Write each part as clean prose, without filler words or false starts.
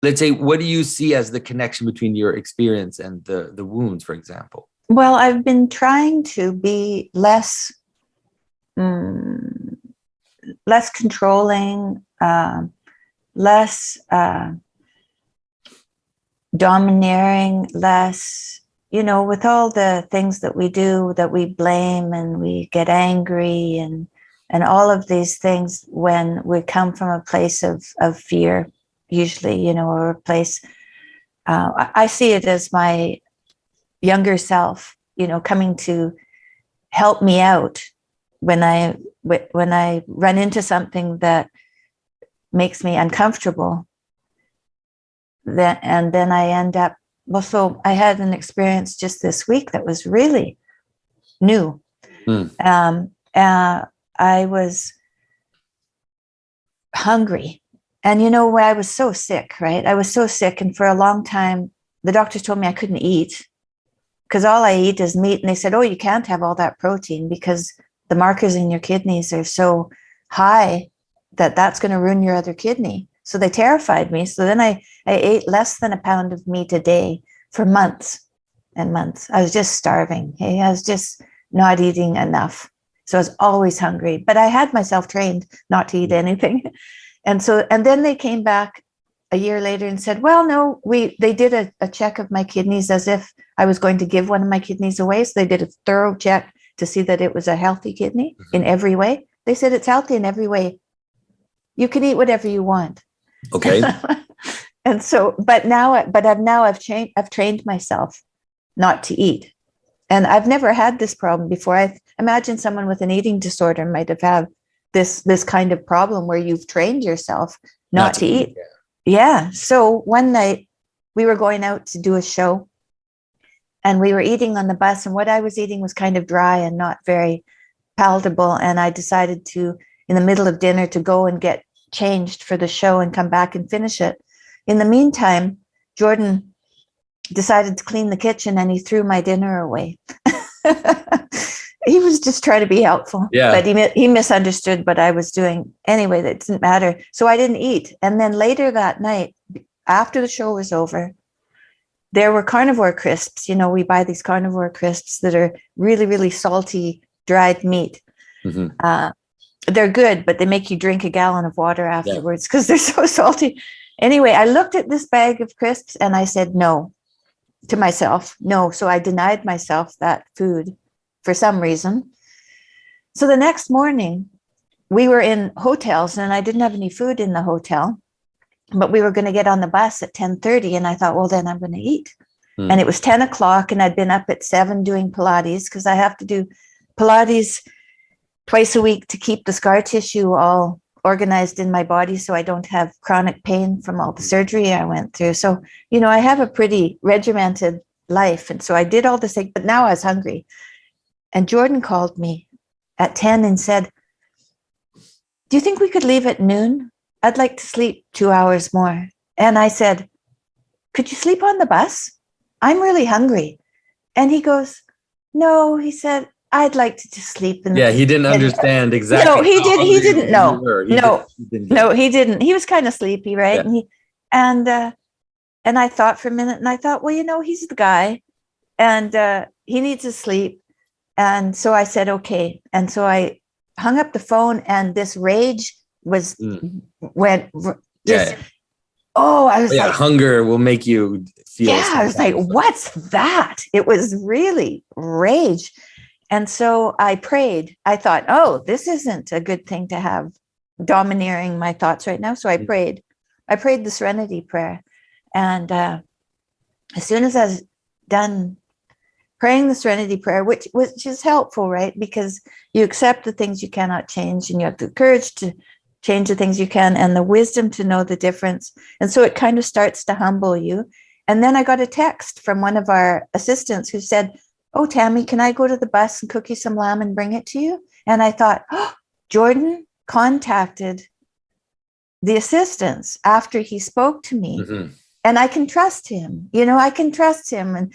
let's say, what do you see as the connection between your experience and the wounds, for example? Well, I've been trying to be less less controlling, less domineering, less, with all the things that we do, that we blame and we get angry and all of these things when we come from a place of fear, usually, or a place, I see it as my younger self, coming to help me out when I run into something that makes me uncomfortable. Then I end up, well, so I had an experience just this week that was really new. I was hungry, and where I was so sick, right? I was so sick, and for a long time, the doctors told me I couldn't eat because all I eat is meat, and they said, "Oh, you can't have all that protein because the markers in your kidneys are so high that that's going to ruin your other kidney." So they terrified me. So then I ate less than a pound of meat a day for months and months. I was just starving. Hey, I was just not eating enough. So I was always hungry, but I had myself trained not to eat anything. And then they came back a year later and said, well, no, they did a check of my kidneys as if I was going to give one of my kidneys away. So they did a thorough check to see that it was a healthy kidney in every way. They said it's healthy in every way. You can eat whatever you want. Okay. And so, I've trained myself not to eat. And I've never had this problem before. I imagine someone with an eating disorder might have had this kind of problem where you've trained yourself not to eat. Yeah. So one night we were going out to do a show and we were eating on the bus, and what I was eating was kind of dry and not very palatable. And I decided to, in the middle of dinner, to go and get changed for the show and come back and finish it. In the meantime, Jordan decided to clean the kitchen and he threw my dinner away. He was just trying to be helpful, but he misunderstood what I was doing. Anyway, that didn't matter. So I didn't eat. And then later that night, after the show was over, there were carnivore crisps. We buy these carnivore crisps that are really, really salty, dried meat. Mm-hmm. They're good, but they make you drink a gallon of water afterwards because they're so salty. Anyway, I looked at this bag of crisps and I said no to myself. No. So I denied myself that food for some reason. So the next morning we were in hotels and I didn't have any food in the hotel, but we were going to get on the bus at 10:30. And I thought, well, then I'm going to eat. And it was 10 o'clock and I'd been up at 7 doing Pilates because I have to do Pilates twice a week to keep the scar tissue all organized in my body so I don't have chronic pain from all the surgery I went through. So, I have a pretty regimented life. And so I did all this thing, but now I was hungry. And Jordan called me at 10 and said, do you think we could leave at noon? I'd like to sleep 2 hours more. And I said, could you sleep on the bus? I'm really hungry. And he goes, no, he said, I'd like to just sleep. He didn't understand exactly. No, he didn't know. He didn't. He was kind of sleepy, right? Yeah. And I thought for a minute, and I thought, well, he's the guy, and he needs to sleep. And so I said, okay. And so I hung up the phone, and this rage went. I was like, hunger will make you feel. Yeah, I was like, what's that? It was really rage. And so I prayed. I thought, oh, this isn't a good thing to have domineering my thoughts right now. So I prayed. I prayed the Serenity Prayer. And as soon as I was done praying the Serenity Prayer, which is helpful, right? Because you accept the things you cannot change, and you have the courage to change the things you can, and the wisdom to know the difference. And so it kind of starts to humble you. And then I got a text from one of our assistants who said, oh, Tammy, can I go to the bus and cook you some lamb and bring it to you? And I thought, oh, Jordan contacted the assistants after he spoke to me. Mm-hmm. And I can trust him. I can trust him. And,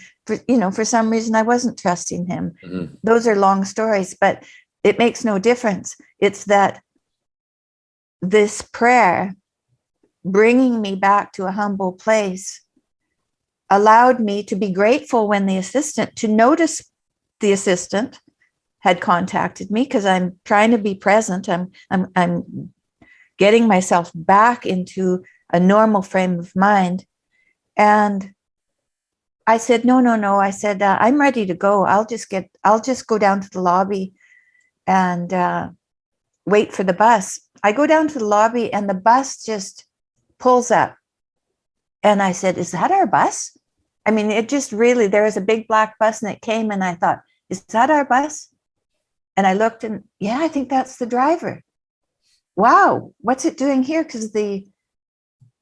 for some reason, I wasn't trusting him. Mm-hmm. Those are long stories, but it makes no difference. It's that this prayer bringing me back to a humble place allowed me to be grateful when to notice the assistant had contacted me, because I'm trying to be present. I'm getting myself back into a normal frame of mind. And I said, no. I said, I'm ready to go. I'll just go down to the lobby and wait for the bus. I go down to the lobby and the bus just pulls up. And I said, is that our bus? I mean, it just really, there was a big black bus and it came, and I thought, is that our bus? And I looked and yeah, I think that's the driver. Wow, what's it doing here? Because the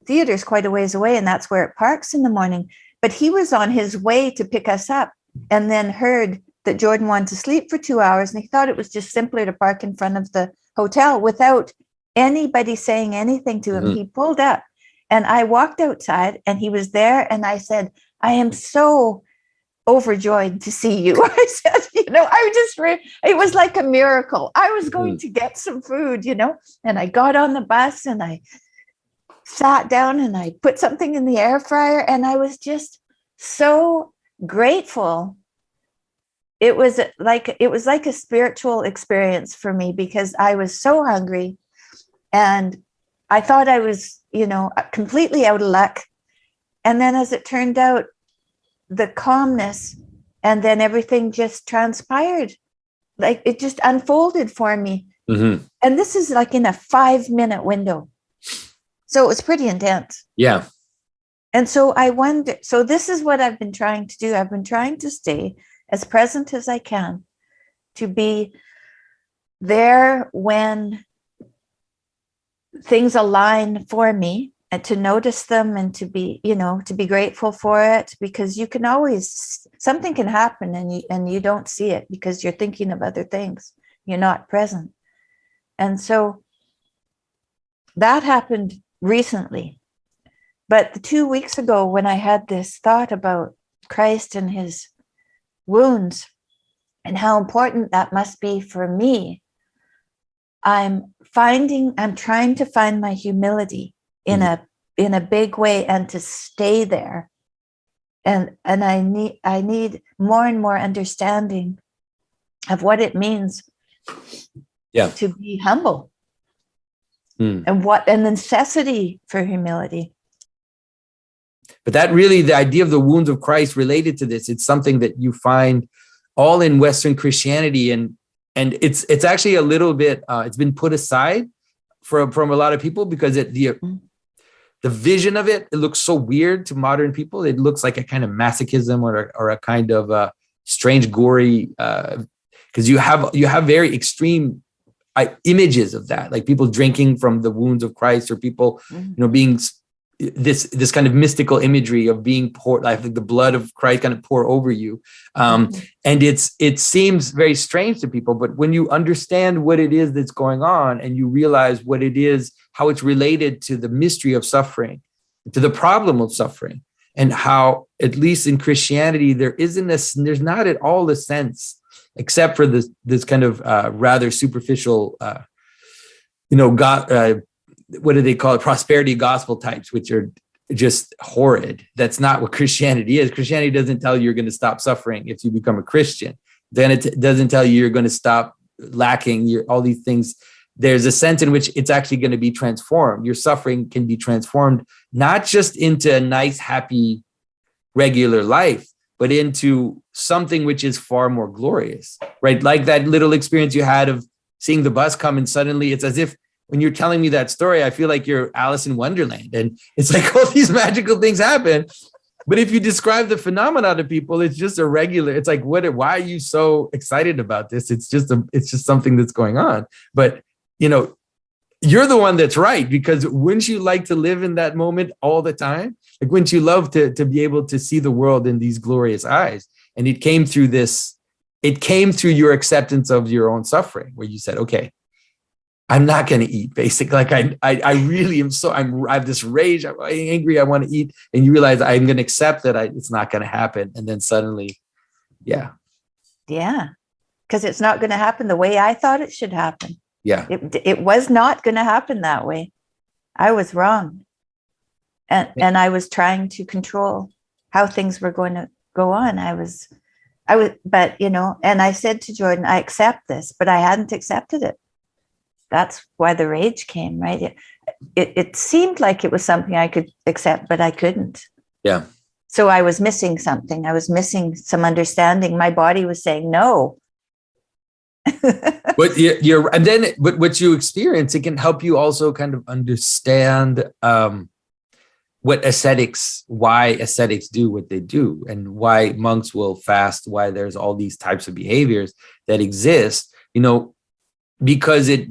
theater's quite a ways away and that's where it parks in the morning. But he was on his way to pick us up and then heard that Jordan wanted to sleep for 2 hours, and he thought it was just simpler to park in front of the hotel without anybody saying anything to him. Mm-hmm. He pulled up and I walked outside and he was there, and I said, I am so overjoyed to see you. I said, it was like a miracle. I was going to get some food, and I got on the bus and I sat down and I put something in the air fryer, and I was just so grateful. It was like a spiritual experience for me, because I was so hungry and I thought I was, completely out of luck. And then as it turned out, the calmness, and then everything just transpired. Like it just unfolded for me. Mm-hmm. And this is like in a 5-minute window. So it was pretty intense. Yeah. And so I wonder, so this is what I've been trying to do. I've been trying to stay as present as I can, to be there when things align for me, and to notice them, and to be, to be grateful for it, because you can always, something can happen and you don't see it because you're thinking of other things. You're not present. And so that happened recently. But 2 weeks ago, when I had this thought about Christ and his wounds and how important that must be for me, I'm trying to find my humility in a big way, and to stay there. And I need more and more understanding of what it means to be humble, and what the necessity for humility. But that really, the idea of the wounds of Christ related to this, it's something that you find all in Western Christianity, and it's actually a little bit it's been put aside from a lot of people, because the vision of it looks so weird to modern people. It looks like a kind of masochism or a kind of strange, gory, because you have very extreme images of that, like people drinking from the wounds of Christ, or people, being this kind of mystical imagery of being poured, like the blood of Christ kind of pour over you. And it seems very strange to people, but when you understand what it is that's going on, and you realize what it is, how it's related to the mystery of suffering, to the problem of suffering, and how, at least in Christianity, there's not at all a sense, except for this kind of rather superficial, God, what do they call it? Prosperity gospel types, which are just horrid. That's not what Christianity is. Christianity doesn't tell you you're going to stop suffering if you become a Christian. Then it doesn't tell you you're going to stop lacking all these things. There's a sense in which it's actually going to be transformed. Your suffering can be transformed, not just into a nice, happy, regular life, but into something which is far more glorious, right? Like that little experience you had of seeing the bus come, and suddenly it's as if, when you're telling me that story, I feel like you're Alice in Wonderland, and it's like all these magical things happen. But if you describe the phenomena to people, it's just a regular. It's like, why are you so excited about this? It's just something that's going on. But you're the one that's right, because wouldn't you like to live in that moment all the time? Like, wouldn't you love to be able to see the world in these glorious eyes? And it came through your acceptance of your own suffering, where you said, okay, I'm not going to eat, basically. Like I really am I have this rage, I'm angry, I want to eat. And you realize I'm going to accept that it's not going to happen. And then suddenly, yeah. Because it's not going to happen the way I thought it should happen. Yeah. It was not going to happen that way. I was wrong. And I was trying to control how things were going to go on. But and I said to Jordan, I accept this, but I hadn't accepted it. That's why the rage came, right? It seemed like it was something I could accept, but I couldn't. Yeah. So I was missing something. I was missing some understanding. My body was saying no. But what you experience, it can help you also kind of understand why ascetics do what they do, and why monks will fast, why there's all these types of behaviors that exist, because it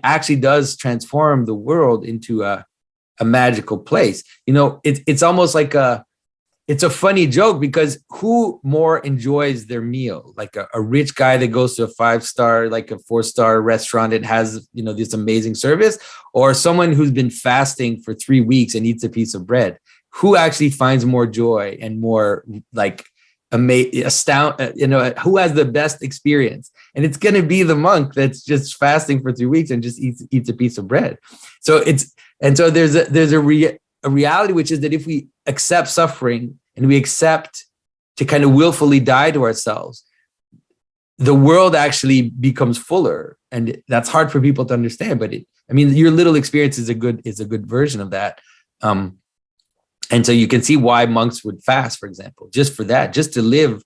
actually does transform the world into a magical place. It's almost like it's a funny joke, because who more enjoys their meal? Like a rich guy that goes to a 5-star, like a 4-star restaurant that has, this amazing service, or someone who's been fasting for 3 weeks and eats a piece of bread? Who actually finds more joy and more like who has the best experience? And it's going to be the monk that's just fasting for 3 weeks and just eats a piece of bread. So there's a reality, which is that if we accept suffering and we accept to kind of willfully die to ourselves, the world actually becomes fuller. And that's hard for people to understand, but your little experience is a good version of that. And so you can see why monks would fast, for example, just for that, just to live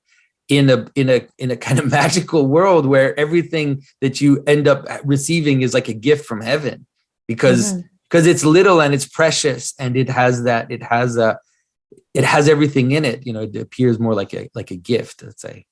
in a kind of magical world where everything that you end up receiving is like a gift from heaven, because it's little and it's precious, and it has everything in it. It appears more like a gift, let's say.